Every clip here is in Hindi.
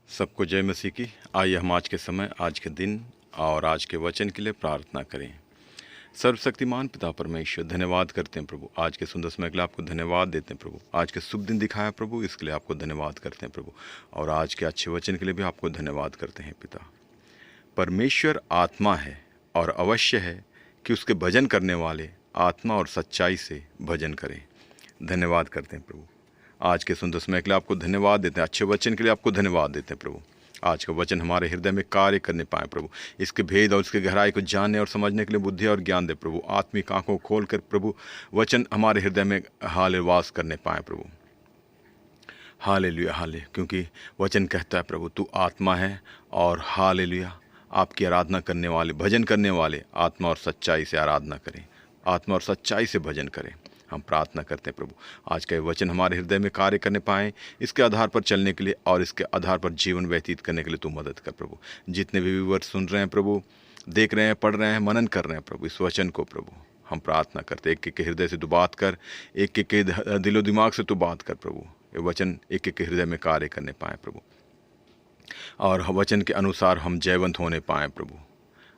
सबको जय मसीह की। आइए हम आज के समय, आज के दिन और आज के वचन के लिए प्रार्थना करें। सर्वशक्तिमान पिता परमेश्वर, धन्यवाद करते हैं प्रभु, आज के सुंदर समय के लिए आपको धन्यवाद देते हैं प्रभु। आज के शुभ दिन दिखाया प्रभु, इसके लिए आपको धन्यवाद करते हैं प्रभु। और आज के अच्छे वचन के लिए भी आपको धन्यवाद करते हैं पिता। परमेश्वर आत्मा है और अवश्य है कि उसके भजन करने वाले आत्मा और सच्चाई से भजन करें। धन्यवाद करते हैं प्रभु। आज के सुंदर समय के लिए आपको धन्यवाद देते हैं, अच्छे वचन के लिए आपको धन्यवाद देते हैं प्रभु। आज का वचन हमारे हृदय में कार्य करने पाए प्रभु, इसके भेद और इसके गहराई को जानने और समझने के लिए बुद्धि और ज्ञान दे प्रभु। आत्मिक आंखों को खोल कर प्रभु वचन हमारे हृदय में हाल वास करने पाए प्रभु। हालेलुया, हाले, क्योंकि वचन कहता है प्रभु तू आत्मा है और हालेलुया आपकी आराधना करने वाले, भजन करने वाले आत्मा और सच्चाई से आराधना करें, आत्मा और सच्चाई से भजन करें। हम प्रार्थना करते हैं प्रभु आज का ये वचन हमारे हृदय में कार्य करने पाएँ, इसके आधार पर चलने के लिए और इसके आधार पर जीवन व्यतीत करने के लिए तू मदद कर प्रभु। जितने भी व्यूअर्स सुन रहे हैं प्रभु, देख रहे हैं, पढ़ रहे हैं, मनन कर रहे हैं प्रभु इस वचन को प्रभु, हम प्रार्थना करते एक एक के हृदय से तू बात कर, एक एक के दिलो दिमाग से तू बात कर प्रभु। ये वचन एक एक के हृदय में कार्य करने पाएँ प्रभु, और वचन के अनुसार हम जयवंत होने पाएँ प्रभु।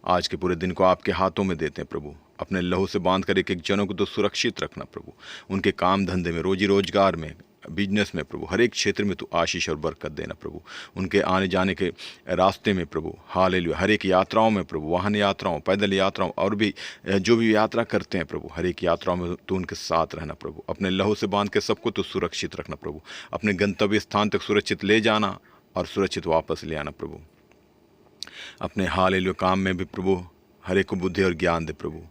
आज के पूरे दिन को आपके हाथों में देते हैं प्रभु। अपने लहू से बांध कर एक एक जनों को तो सुरक्षित रखना प्रभु, उनके काम धंधे में, रोजी रोजगार में, बिजनेस में प्रभु, हर एक क्षेत्र में तू आशीष और बरकत देना प्रभु। उनके आने जाने के रास्ते में प्रभु, हालेलुया, हर एक यात्राओं में प्रभु, वाहन यात्राओं, पैदल यात्राओं और भी जो भी यात्रा करते हैं प्रभु, हर एक यात्राओं में तू उनके साथ रहना प्रभु। अपने लहू से बांध के सबको तो सुरक्षित रखना प्रभु, अपने गंतव्य स्थान तक सुरक्षित ले जाना और सुरक्षित वापस ले आना प्रभु। अपने हालेलुया काम में भी प्रभु हर एक को बुद्धि और ज्ञान दे प्रभु।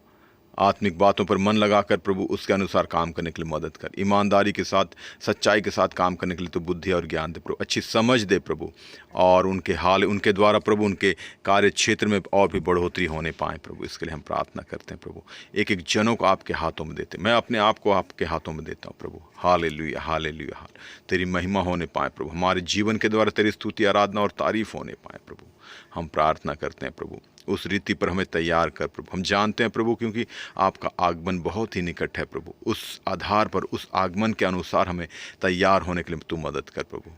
आत्मिक बातों पर मन लगाकर प्रभु उसके अनुसार काम करने के लिए मदद कर। ईमानदारी के साथ, सच्चाई के साथ काम करने के लिए तो बुद्धि और ज्ञान दे प्रभु, अच्छी समझ दे प्रभु, और उनके द्वारा प्रभु उनके कार्य क्षेत्र में और भी बढ़ोतरी होने पाए प्रभु। इसके लिए हम प्रार्थना करते हैं प्रभु। एक एक जनों को आपके हाथों में देते, मैं अपने आप को आपके हाथों में देता हूँ प्रभु। हालेलुया, हालेलुया, हाल तेरी महिमा होने पाए प्रभु, हमारे जीवन के द्वारा तेरी स्तुति, आराधना और तारीफ होने पाए प्रभु। हम प्रार्थना करते हैं प्रभु उस रीति पर हमें तैयार कर प्रभु। हम जानते हैं प्रभु क्योंकि आपका आगमन बहुत ही निकट है प्रभु, उस आधार पर, उस आगमन के अनुसार हमें तैयार होने के लिए तू मदद कर प्रभु।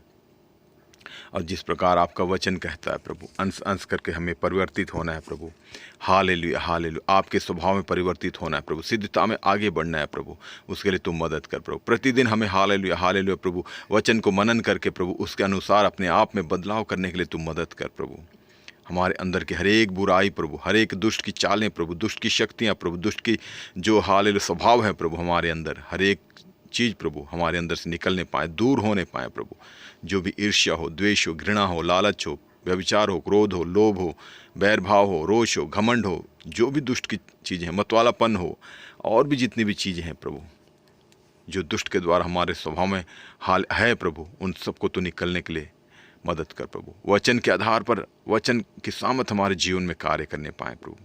और जिस प्रकार आपका वचन कहता है प्रभु, अंश अंश करके हमें परिवर्तित होना है प्रभु। हालेलुया, हालेलुया, आपके स्वभाव में परिवर्तित होना है प्रभु, सिद्धता में आगे बढ़ना है प्रभु। उसके लिए तुम मदद कर प्रभु। प्रतिदिन हमें हालेलुया, हालेलुया प्रभु वचन को मनन करके प्रभु उसके अनुसार अपने आप में बदलाव करने के लिए तुम मदद कर प्रभु। हमारे अंदर की हर एक बुराई प्रभु, हर एक दुष्ट की चालें प्रभु, दुष्ट की शक्तियाँ प्रभु, दुष्ट की जो हालेलुया स्वभाव है प्रभु, हमारे अंदर हर एक चीज़ प्रभु हमारे अंदर से निकलने पाए, दूर होने पाए प्रभु। जो भी ईर्ष्या हो, द्वेष हो, घृणा हो, लालच हो, व्यभिचार हो, क्रोध हो, लोभ हो, बैरभाव हो, रोष हो, घमंड हो, जो भी दुष्ट की चीज़ें हैं, मतवालापन हो, और भी जितनी भी चीज़ें हैं प्रभु जो दुष्ट के द्वारा हमारे स्वभाव में हाल है प्रभु, उन सबको तो निकलने के लिए मदद कर प्रभु। वचन के आधार पर, वचन की सामत हमारे जीवन में कार्य करने पाए प्रभु।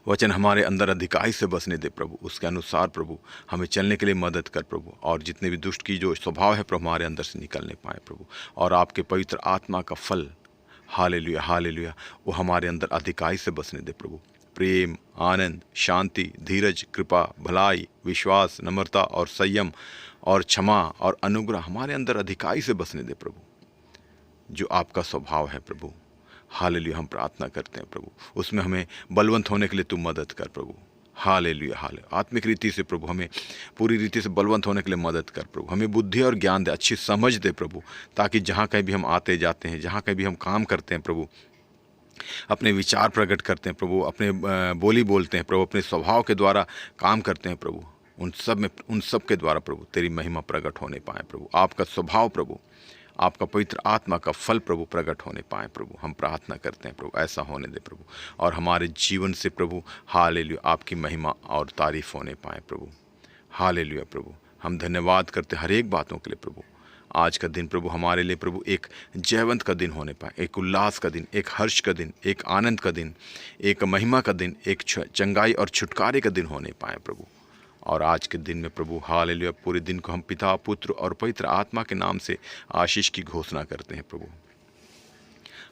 वचन हमारे अंदर अधिकाई से बसने दे प्रभु, उसके अनुसार प्रभु हमें चलने के लिए मदद कर प्रभु। और जितने भी दुष्ट की जो स्वभाव है प्रभु हमारे अंदर से निकलने पाए प्रभु, और आपके पवित्र आत्मा का फल हालेलुया, हालेलुया वो हमारे अंदर अधिकाई से बसने दे प्रभु। प्रेम, आनंद, शांति, धीरज, कृपा, भलाई, विश्वास, नम्रता और संयम और क्षमा और अनुग्रह हमारे अंदर अधिकाई से बसने दे प्रभु, जो आपका स्वभाव है प्रभु। हालेलुया, हम प्रार्थना करते हैं प्रभु उसमें हमें बलवंत होने के लिए तू मदद कर प्रभु। हालेलुया, हालेलुया, आत्मिक रीति से प्रभु हमें पूरी रीति से बलवंत होने के लिए मदद कर प्रभु। हमें बुद्धि और ज्ञान दे, अच्छी समझ दे प्रभु, ताकि जहाँ कहीं भी हम आते जाते हैं, जहाँ कहीं भी हम काम करते हैं प्रभु, अपने विचार प्रकट करते हैं प्रभु, अपने बोली बोलते हैं प्रभु, अपने स्वभाव के द्वारा काम करते हैं प्रभु, उन सब के द्वारा प्रभु तेरी महिमा प्रकट होने पाए प्रभु। आपका स्वभाव प्रभु, आपका पवित्र आत्मा का फल प्रभु प्रकट होने पाए प्रभु। हम प्रार्थना करते हैं प्रभु ऐसा होने दे प्रभु, और हमारे जीवन से प्रभु हालेलुया आपकी महिमा और तारीफ होने पाए प्रभु। हालेलुया प्रभु, हम धन्यवाद करते हर एक बातों के लिए प्रभु। आज का दिन प्रभु हमारे लिए प्रभु एक जयवंत का दिन होने पाए, एक उल्लास का दिन, एक हर्ष का दिन, एक आनंद का दिन, एक महिमा का दिन, एक चंगाई और छुटकारे का दिन होने पाए प्रभु। और आज के दिन में प्रभु हालेलुया पूरे दिन को हम पिता, पुत्र और पवित्र आत्मा के नाम से आशीष की घोषणा करते हैं प्रभु।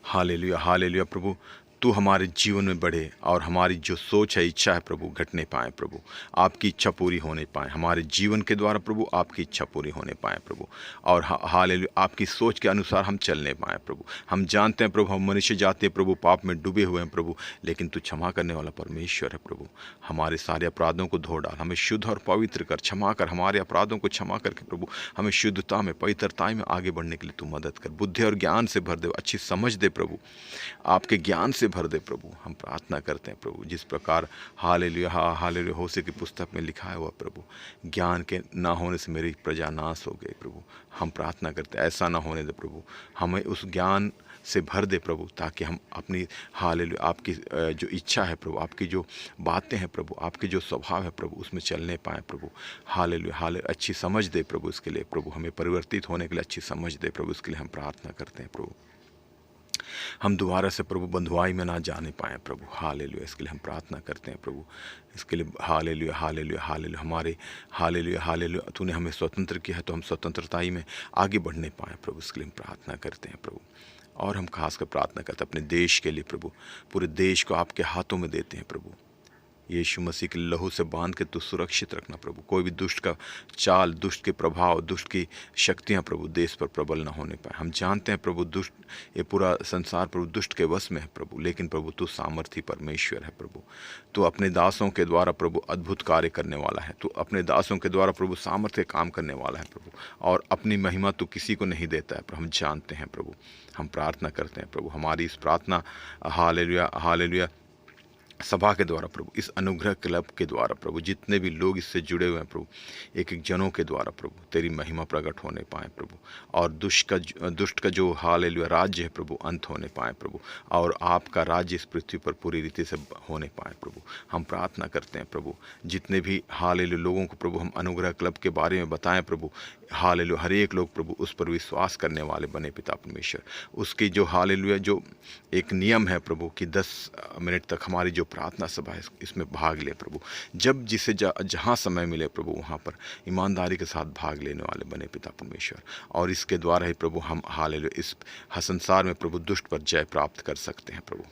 हालेलुया, हालेलुया प्रभु तू हमारे जीवन में बढ़े और हमारी जो सोच है, इच्छा है प्रभु, घटने पाए प्रभु, आपकी इच्छा पूरी होने पाए हमारे जीवन के द्वारा प्रभु, आपकी इच्छा पूरी होने पाए प्रभु। और हालेलुया, आपकी सोच के अनुसार हम चलने पाए प्रभु। हम जानते हैं प्रभु, हम मनुष्य जाति है प्रभु, पाप में डूबे हुए हैं प्रभु, लेकिन तू क्षमा करने वाला परमेश्वर है प्रभु। हमारे सारे अपराधों को धो डाल, हमें शुद्ध और पवित्र कर, क्षमा कर, हमारे अपराधों को क्षमा करके प्रभु हमें शुद्धता में, पवित्रता में आगे बढ़ने के लिए तू मदद कर। बुद्धि और ज्ञान से भर दे, अच्छी समझ दे प्रभु, आपके ज्ञान से भर दे प्रभु। हम प्रार्थना करते हैं प्रभु, जिस प्रकार हालेलुया हालेलुया होशे की पुस्तक में लिखा है हुआ प्रभु, ज्ञान के ना होने से मेरी प्रजा नाश हो गई प्रभु। हम प्रार्थना करते हैं ऐसा ना होने दे प्रभु, हमें उस ज्ञान से भर दे प्रभु, ताकि हम अपनी हालेलुया आपकी जो इच्छा है प्रभु, आपकी जो बातें हैं प्रभु, आपके जो स्वभाव है प्रभु, उसमें चलने पाएँ प्रभु। हालेलुया हालेलुया, अच्छी समझ दे प्रभु, इसके लिए प्रभु हमें परिवर्तित होने के लिए अच्छी समझ दे प्रभु, इसके लिए हम प्रार्थना करते हैं प्रभु। हम दोबारा से प्रभु बंधुआई में ना जाने पाएँ प्रभु, हालेलुया, इसके लिए हम प्रार्थना करते हैं प्रभु। इसके लिए हालेलुया हालेलुया हालेलुया, हमारे हालेलुया हालेलुया, तूने हमें स्वतंत्र किया है तो हम स्वतंत्रताई में आगे बढ़ने पाएँ प्रभु, इसके लिए हम प्रार्थना करते हैं प्रभु। और हम खासकर प्रार्थना करते हैं अपने देश के लिए प्रभु, पूरे देश को आपके हाथों में देते हैं प्रभु। यीशु मसीह के लहू से बांध के तू सुरक्षित रखना प्रभु, कोई भी दुष्ट का चाल, दुष्ट के प्रभाव, दुष्ट की शक्तियां प्रभु देश पर प्रबल न होने पाए। हम जानते हैं प्रभु, दुष्ट, ये पूरा संसार प्रभु दुष्ट के वश में है प्रभु, लेकिन प्रभु तू सामर्थी परमेश्वर है प्रभु। तू अपने दासों के द्वारा प्रभु अद्भुत कार्य करने वाला है, तू अपने दासों के द्वारा प्रभु सामर्थ्य काम करने वाला है प्रभु, और अपनी महिमा तू किसी को नहीं देता है प्रभु, हम जानते हैं प्रभु। हम प्रार्थना करते हैं प्रभु, हमारी इस प्रार्थना हालेलुया हालेलुया सभा के द्वारा प्रभु, इस अनुग्रह क्लब के द्वारा प्रभु, जितने भी लोग इससे जुड़े हुए हैं प्रभु, एक एक जनों के द्वारा प्रभु तेरी महिमा प्रकट होने पाए प्रभु, और दुष्ट का जो हालेलुया राज्य है प्रभु अंत होने पाए प्रभु, और आपका राज्य इस पृथ्वी पर पूरी रीति से होने पाए प्रभु। हम प्रार्थना करते हैं प्रभु, जितने भी हालेलुया लोगों को प्रभु हम अनुग्रह क्लब के बारे में बताएं प्रभु, हालेलुया हर एक लोग प्रभु उस पर विश्वास करने वाले बने पिता परमेश्वर। उसकी जो हालेलुया जो एक नियम है प्रभु कि 10 मिनट तक हमारी जो प्रार्थना सभा है इसमें भाग ले प्रभु, जब जिसे जहाँ समय मिले प्रभु वहाँ पर ईमानदारी के साथ भाग लेने वाले बने पिता परमेश्वर। और इसके द्वारा ही प्रभु हम हालेलुया इस संसार में प्रभु दुष्ट पर जय प्राप्त कर सकते हैं प्रभु।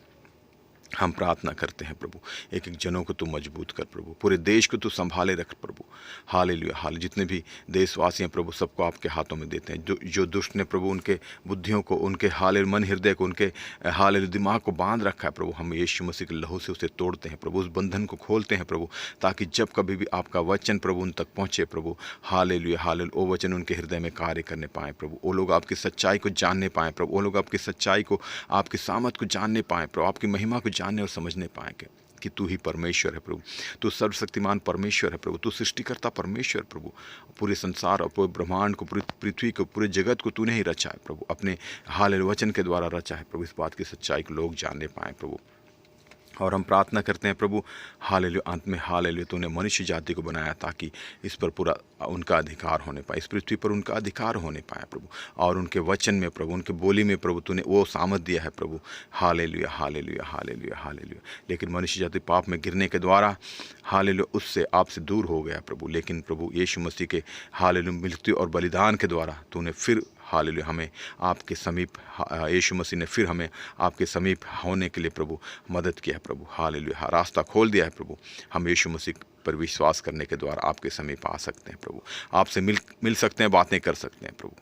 हम प्रार्थना करते हैं प्रभु, एक एक जनों को तू मजबूत कर प्रभु, पूरे देश को तू संभाले रख प्रभु, हालेलुया हाल जितने भी देशवासी हैं प्रभु सबको आपके हाथों में देते हैं। जो दुष्ट ने प्रभु उनके बुद्धियों को, उनके हालेलुया मन हृदय को, उनके हालेलुया दिमाग को बांध रखा है प्रभु, हम यीशु मसीह के लहू से उसे तोड़ते हैं प्रभु, उस बंधन को खोलते हैं प्रभु, ताकि जब कभी भी आपका वचन प्रभु उन तक पहुँचे प्रभु, हालेलुया हालेलुया वो वचन उनके हृदय में कार्य करने पाएँ प्रभु, वो लोग आपकी सच्चाई को जानने पाएँ प्रभु, वो लोग आपकी सच्चाई को, आपकी सामर्थ को जानने पाएँ प्रभु, आपकी महिमा को जानने और समझने पाएंगे कि तू ही परमेश्वर है प्रभु, तू सर्वशक्तिमान परमेश्वर है प्रभु, तू सृष्टिकर्ता परमेश्वर प्रभु, पूरे संसार और पूरे ब्रह्मांड को, पूरी पृथ्वी को, पूरे जगत को तूने ही रचा है प्रभु, अपने हालेलुया वचन के द्वारा रचा है प्रभु। इस बात की सच्चाई को लोग जानने पाएँ प्रभु। और हम प्रार्थना करते हैं प्रभु, हालेलुया अंत में हालेलुया तूने मनुष्य जाति को बनाया ताकि इस पर पूरा उनका अधिकार होने पाए, इस पृथ्वी पर उनका अधिकार होने पाए प्रभु, और उनके वचन में प्रभु, उनके बोली में प्रभु तूने वो सामर्थ दिया है प्रभु, हालेलुया हालेलुया हालेलुया हालेलुया। लेकिन मनुष्य जाति पाप में गिरने के द्वारा हालेलुया उससे आपसे दूर हो गया प्रभु, लेकिन प्रभु यीशु मसीह के हालेलुया मृत्यु और बलिदान के द्वारा तूने फिर हालेलुया हमें आपके समीप, यीशु मसीह ने फिर हमें आपके समीप होने के लिए प्रभु मदद किया है प्रभु, हालेलुया रास्ता खोल दिया है प्रभु। हम यीशु मसीह पर विश्वास करने के द्वारा आपके समीप आ सकते हैं प्रभु, आपसे मिल सकते हैं, बातें कर सकते हैं प्रभु,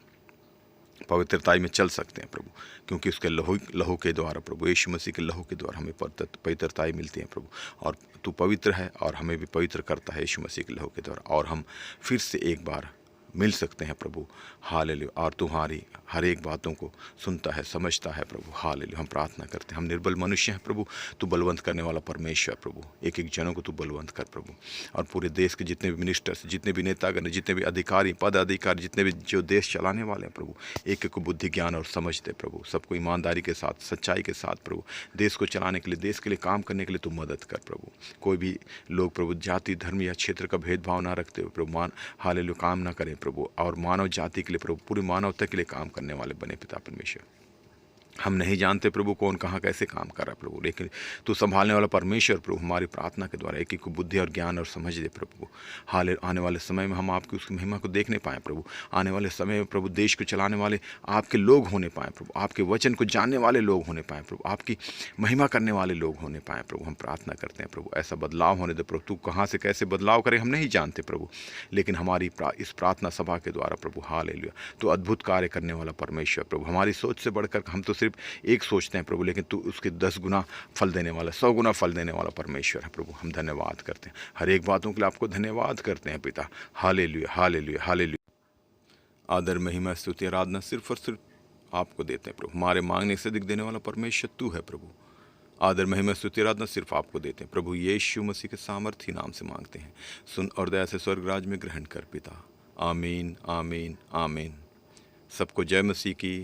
पवित्रताई में चल सकते हैं प्रभु, क्योंकि उसके लहू के द्वारा प्रभु, यीशु मसीह के लहू के द्वारा हमें पवित्रताई मिलती है प्रभु, और तू पवित्र है और हमें भी पवित्र करता है यीशु मसीह के लहू के द्वारा, और हम फिर से एक बार मिल सकते हैं प्रभु, हालेलुया, और तुम्हारी हर एक बातों को सुनता है, समझता है प्रभु, हालेलुया। हम प्रार्थना करते हैं, हम निर्बल मनुष्य हैं प्रभु, तू बलवंत करने वाला परमेश्वर प्रभु, एक एक जनों को तू बलवंत कर प्रभु, और पूरे देश के जितने भी मिनिस्टर्स, जितने भी नेतागण, जितने भी अधिकारी, पद अधिकारी, जितने भी जो देश चलाने वाले हैं प्रभु, एक एक को बुद्धि ज्ञान और समझ दे प्रभु, सबको ईमानदारी के साथ, सच्चाई के साथ प्रभु देश को चलाने के लिए, देश के लिए काम करने के लिए तू मदद कर प्रभु। कोई भी लोग प्रभु जाति, धर्म या क्षेत्र का भेदभाव ना रखते हुए प्रभु हालेलुया काम ना करें प्रभु, और मानव जाति के लिए प्रभु, पूरी मानवता के लिए काम करने वाले बने पिता परमेश्वर। हम नहीं जानते प्रभु कौन कहाँ कैसे काम कर रहा है प्रभु, लेकिन तू संभालने वाला परमेश्वर प्रभु हमारी प्रार्थना के द्वारा एक एक को बुद्धि और ज्ञान और समझ दे प्रभु। हाल आने वाले समय में हम आपकी उसकी महिमा को देखने पाएँ प्रभु। आने वाले समय में प्रभु देश को चलाने वाले आपके लोग होने पाएँ प्रभु, आपके वचन को जानने वाले लोग होने पाएँ प्रभु, आपकी महिमा करने वाले लोग होने पाएँ प्रभु। हम प्रार्थना करते हैं प्रभु ऐसा बदलाव होने दे प्रभु। तू कहाँ से कैसे बदलाव करे हम नहीं जानते प्रभु, लेकिन हमारी इस प्रार्थना सभा के द्वारा प्रभु हालेलुया तो अद्भुत कार्य करने वाला परमेश्वर प्रभु। हमारी सोच से बढ़कर हम तो सिर्फ एक सोचते हैं प्रभु, लेकिन तू उसके 10 गुना फल देने वाला, 100 गुना फल देने वाला परमेश्वर है प्रभु। हम धन्यवाद करते हैं, हर एक बातों के लिए आपको धन्यवाद करते हैं पिता। Hallelujah hallelujah hallelujah. आदर महिमा स्तुति आराधना सिर्फ और सिर्फ आपको देते हैं प्रभु। हमारे मांगने से अधिक देने वाला परमेश्वर तू है प्रभु। आदर महिमा स्तुति आराधना सिर्फ आपको देते हैं प्रभु। यीशु मसीह के सामर्थी नाम से मांगते हैं, सुन और दया से स्वर्ग राज में ग्रहण कर पिता। आमीन आमीन आमीन। सबको जय मसीह की।